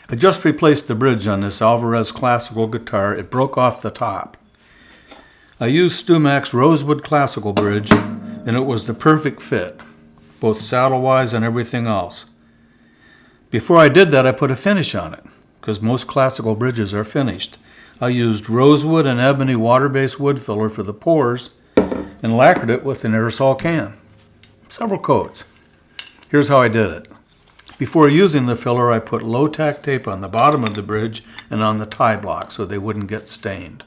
I just replaced the bridge on this Alvarez classical guitar. It broke off the top. I used StewMac's rosewood classical bridge, and it was the perfect fit, both saddle-wise and everything else. Before I did that, I put a finish on it, because most classical bridges are finished. I used rosewood and ebony water-based wood filler for the pores and lacquered it with an aerosol can. Several coats. Here's how I did it. Before using the filler, I put low-tack tape on the bottom of the bridge and on the tie block so they wouldn't get stained.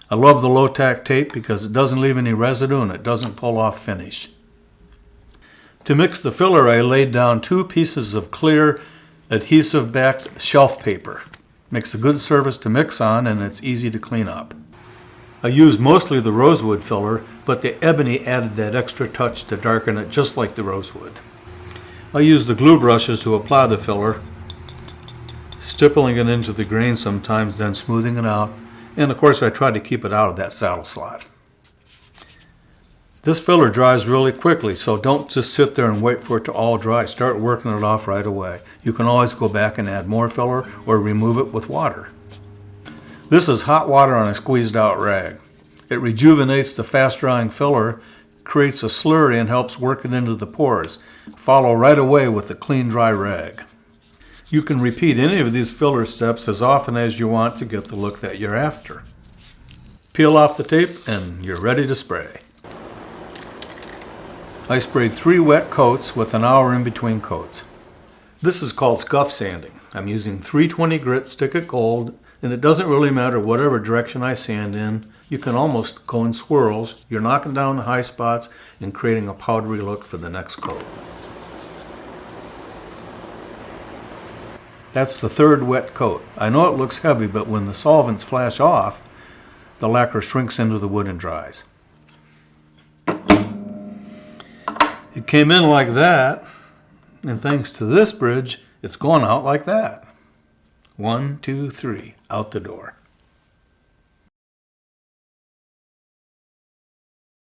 I love the low-tack tape because it doesn't leave any residue and it doesn't pull off finish. To mix the filler, I laid down 2 pieces of clear adhesive-backed shelf paper. Makes a good surface to mix on and it's easy to clean up. I used mostly the rosewood filler, but the ebony added that extra touch to darken it just like the rosewood. I use the glue brushes to apply the filler, stippling it into the grain sometimes, then smoothing it out, and of course I try to keep it out of that saddle slot. This filler dries really quickly, so don't just sit there and wait for it to all dry. Start working it off right away. You can always go back and add more filler or remove it with water. This is hot water on a squeezed out rag. It rejuvenates the fast drying filler, creates a slurry, and helps work it into the pores. Follow right away with a clean dry rag. You can repeat any of these filler steps as often as you want to get the look that you're after. Peel off the tape and you're ready to spray. I sprayed 3 wet coats with an hour in between coats. This is called scuff sanding. I'm using 320 grit Stikit gold, and it doesn't really matter whatever direction I sand in. You can almost go in swirls. You're knocking down the high spots and creating a powdery look for the next coat. That's the 3rd wet coat. I know it looks heavy, but when the solvents flash off, the lacquer shrinks into the wood and dries. It came in like that, and thanks to this bridge, it's going out like that. 1, 2, 3, out the door.